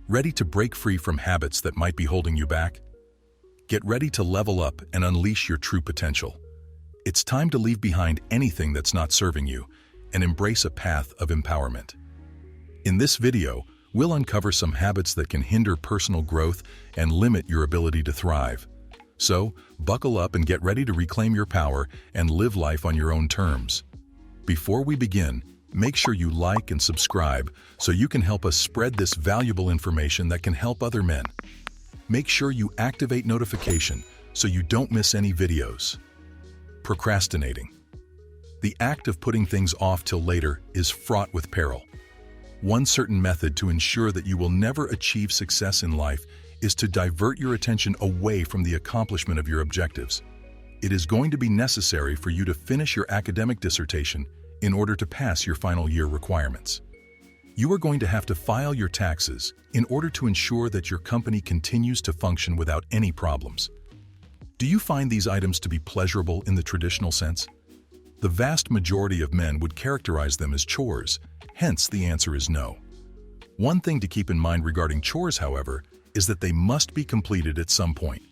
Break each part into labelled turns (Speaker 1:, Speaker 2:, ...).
Speaker 1: Ready to break free from habits that might be holding you back? Get ready to level up and unleash your true potential. It's time to leave behind anything that's not serving you and embrace a path of empowerment. In this video, we'll uncover some habits that can hinder personal growth and limit your ability to thrive. So, buckle up and get ready to reclaim your power and live life on your own terms. Before we begin, make sure you like and subscribe so you can help us spread this valuable information that can help other men. Make sure you activate notification so you don't miss any videos. Procrastinating. The act of putting things off till later is fraught with peril. One certain method to ensure that you will never achieve success in life is to divert your attention away from the accomplishment of your objectives. It is going to be necessary for you to finish your academic dissertation in order to pass your final year requirements. You are going to have to file your taxes in order to ensure that your company continues to function without any problems. Do you find these items to be pleasurable in the traditional sense? The vast majority of men would characterize them as chores, hence the answer is no. One thing to keep in mind regarding chores, however, is that they must be completed at some point.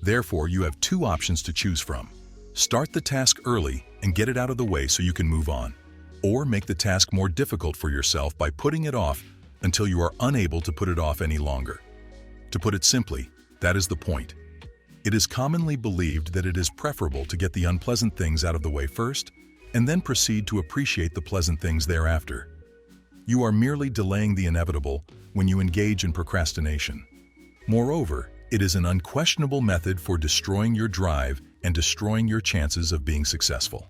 Speaker 1: Therefore, you have two options to choose from. Start the task early and get it out of the way so you can move on, or make the task more difficult for yourself by putting it off until you are unable to put it off any longer. To put it simply, that is the point. It is commonly believed that it is preferable to get the unpleasant things out of the way first and then proceed to appreciate the pleasant things thereafter. You are merely delaying the inevitable when you engage in procrastination. Moreover, it is an unquestionable method for destroying your drive and destroying your chances of being successful.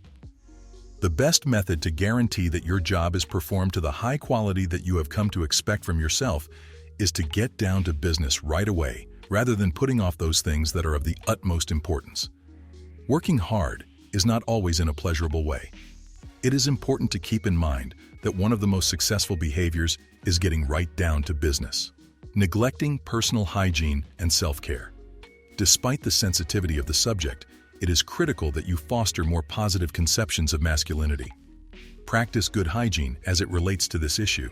Speaker 1: The best method to guarantee that your job is performed to the high quality that you have come to expect from yourself is to get down to business right away, rather than putting off those things that are of the utmost importance. Working hard is not always in a pleasurable way. It is important to keep in mind that one of the most successful behaviors is getting right down to business. Neglecting personal hygiene and self-care. Despite the sensitivity of the subject, it is critical that you foster more positive conceptions of masculinity. Practice good hygiene as it relates to this issue.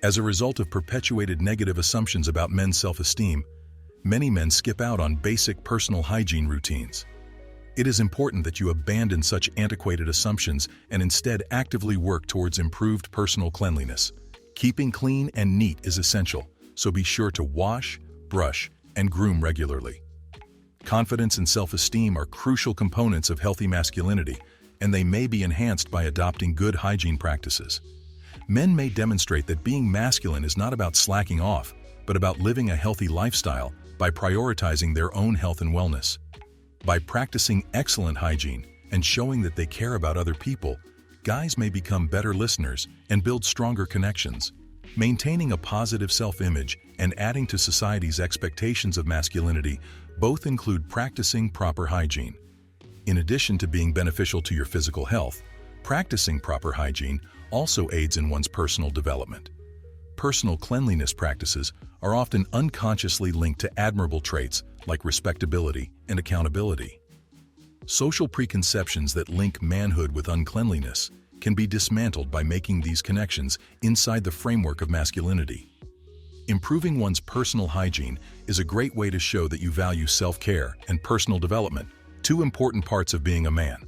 Speaker 1: As a result of perpetuated negative assumptions about men's self-esteem, many men skip out on basic personal hygiene routines. It is important that you abandon such antiquated assumptions and instead actively work towards improved personal cleanliness. Keeping clean and neat is essential, so be sure to wash, brush, and groom regularly. Confidence and self-esteem are crucial components of healthy masculinity, and they may be enhanced by adopting good hygiene practices. Men may demonstrate that being masculine is not about slacking off, but about living a healthy lifestyle by prioritizing their own health and wellness. By practicing excellent hygiene and showing that they care about other people, guys may become better listeners and build stronger connections. Maintaining a positive self-image and adding to society's expectations of masculinity both include practicing proper hygiene. In addition to being beneficial to your physical health, practicing proper hygiene also aids in one's personal development. Personal cleanliness practices are often unconsciously linked to admirable traits like respectability and accountability. Social preconceptions that link manhood with uncleanliness can be dismantled by making these connections inside the framework of masculinity. Improving one's personal hygiene is a great way to show that you value self-care and personal development, two important parts of being a man.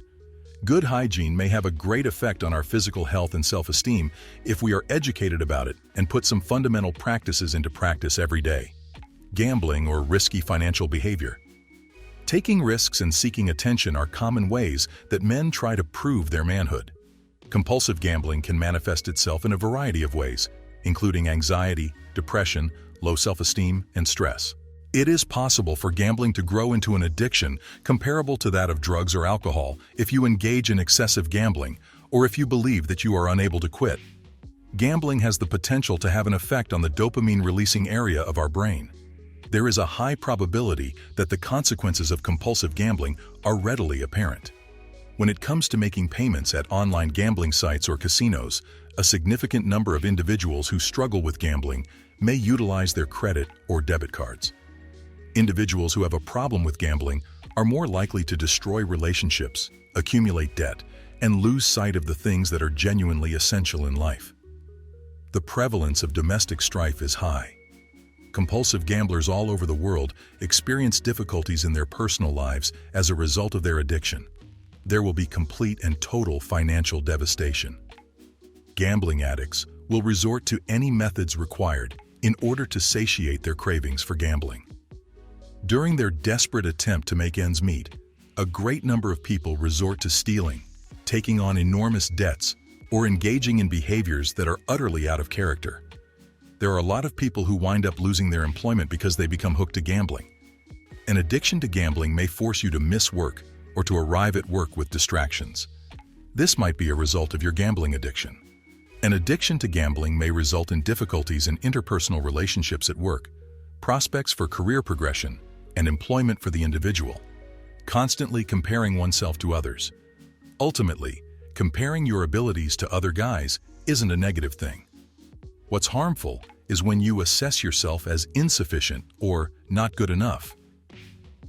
Speaker 1: Good hygiene may have a great effect on our physical health and self-esteem if we are educated about it and put some fundamental practices into practice every day. Gambling or risky financial behavior. Taking risks and seeking attention are common ways that men try to prove their manhood. Compulsive gambling can manifest itself in a variety of ways, including anxiety, depression, low self-esteem, and stress. It is possible for gambling to grow into an addiction comparable to that of drugs or alcohol if you engage in excessive gambling or if you believe that you are unable to quit. Gambling has the potential to have an effect on the dopamine-releasing area of our brain. There is a high probability that the consequences of compulsive gambling are readily apparent. When it comes to making payments at online gambling sites or casinos, a significant number of individuals who struggle with gambling may utilize their credit or debit cards. Individuals who have a problem with gambling are more likely to destroy relationships, accumulate debt, and lose sight of the things that are genuinely essential in life. The prevalence of domestic strife is high. Compulsive gamblers all over the world experience difficulties in their personal lives as a result of their addiction. There will be complete and total financial devastation. Gambling addicts will resort to any methods required in order to satiate their cravings for gambling. During their desperate attempt to make ends meet, a great number of people resort to stealing, taking on enormous debts, or engaging in behaviors that are utterly out of character. There are a lot of people who wind up losing their employment because they become hooked to gambling. An addiction to gambling may force you to miss work or to arrive at work with distractions. This might be a result of your gambling addiction. An addiction to gambling may result in difficulties in interpersonal relationships at work, prospects for career progression, and employment for the individual. Constantly comparing oneself to others. Ultimately, comparing your abilities to other guys isn't a negative thing. What's harmful is when you assess yourself as insufficient or not good enough.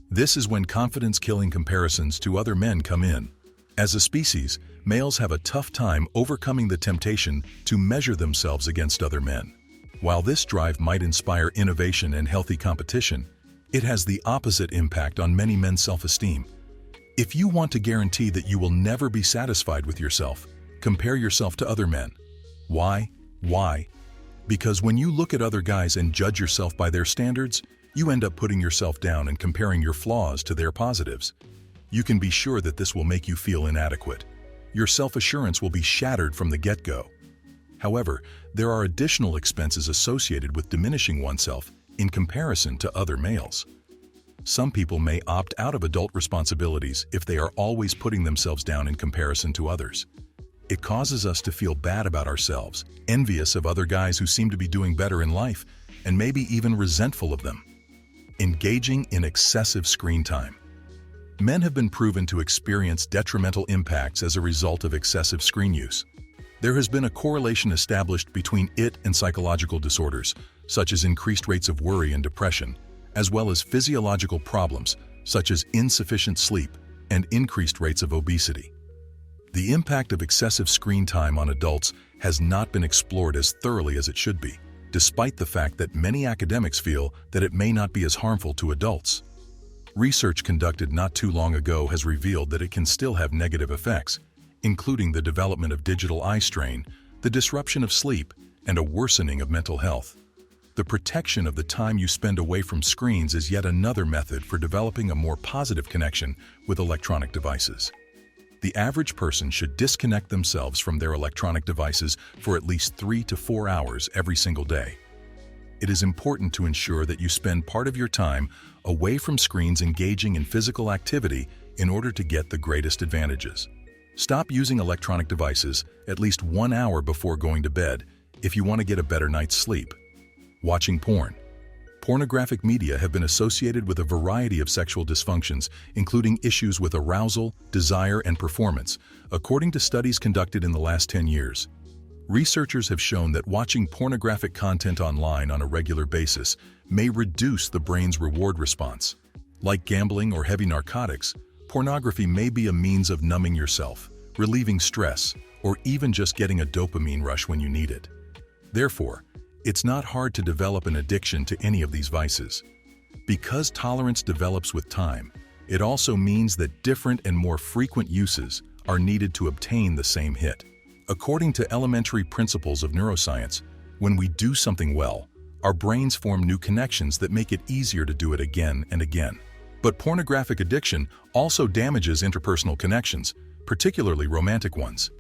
Speaker 1: This is when confidence-killing comparisons to other men come in. As a species, males have a tough time overcoming the temptation to measure themselves against other men. While this drive might inspire innovation and healthy competition, it has the opposite impact on many men's self-esteem. If you want to guarantee that you will never be satisfied with yourself, compare yourself to other men. Why? Because when you look at other guys and judge yourself by their standards, you end up putting yourself down and comparing your flaws to their positives. You can be sure that this will make you feel inadequate. Your self-assurance will be shattered from the get-go. However, there are additional expenses associated with diminishing oneself in comparison to other males. Some people may opt out of adult responsibilities if they are always putting themselves down in comparison to others. It causes us to feel bad about ourselves, envious of other guys who seem to be doing better in life, and maybe even resentful of them. Engaging in excessive screen time. Men have been proven to experience detrimental impacts as a result of excessive screen use. There has been a correlation established between it and psychological disorders, such as increased rates of worry and depression, as well as physiological problems, such as insufficient sleep and increased rates of obesity. The impact of excessive screen time on adults has not been explored as thoroughly as it should be, despite the fact that many academics feel that it may not be as harmful to adults. Research conducted not too long ago has revealed that it can still have negative effects, including the development of digital eye strain, the disruption of sleep, and a worsening of mental health. The protection of the time you spend away from screens is yet another method for developing a more positive connection with electronic devices. The average person should disconnect themselves from their electronic devices for at least 3 to 4 hours every single day. It is important to ensure that you spend part of your time away from screens engaging in physical activity in order to get the greatest advantages. Stop using electronic devices at least 1 hour before going to bed if you want to get a better night's sleep. Watching porn. Pornographic media have been associated with a variety of sexual dysfunctions, including issues with arousal, desire, and performance, according to studies conducted in the last 10 years. Researchers have shown that watching pornographic content online on a regular basis may reduce the brain's reward response. Like gambling or heavy narcotics, pornography may be a means of numbing yourself, relieving stress, or even just getting a dopamine rush when you need it. Therefore, it's not hard to develop an addiction to any of these vices. Because tolerance develops with time, it also means that different and more frequent uses are needed to obtain the same hit. According to elementary principles of neuroscience, when we do something well, our brains form new connections that make it easier to do it again and again. But pornographic addiction also damages interpersonal connections, particularly romantic ones.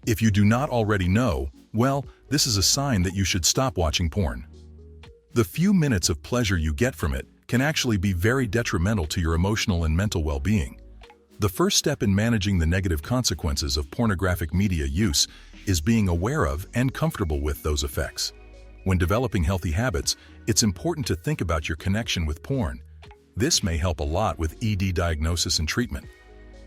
Speaker 1: If you do not already know, well, this is a sign that you should stop watching porn. The few minutes of pleasure you get from it can actually be very detrimental to your emotional and mental well-being. The first step in managing the negative consequences of pornographic media use is being aware of and comfortable with those effects. When developing healthy habits, it's important to think about your connection with porn. This may help a lot with ED diagnosis and treatment.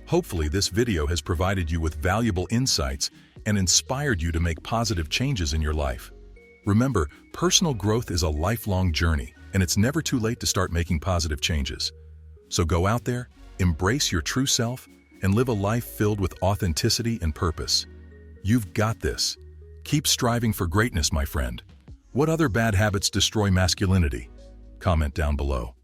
Speaker 1: Hopefully, this video has provided you with valuable insights and inspired you to make positive changes in your life. Remember, personal growth is a lifelong journey, and it's never too late to start making positive changes. So go out there, embrace your true self, and live a life filled with authenticity and purpose. You've got this. Keep striving for greatness, my friend. What other bad habits destroy masculinity? Comment down below.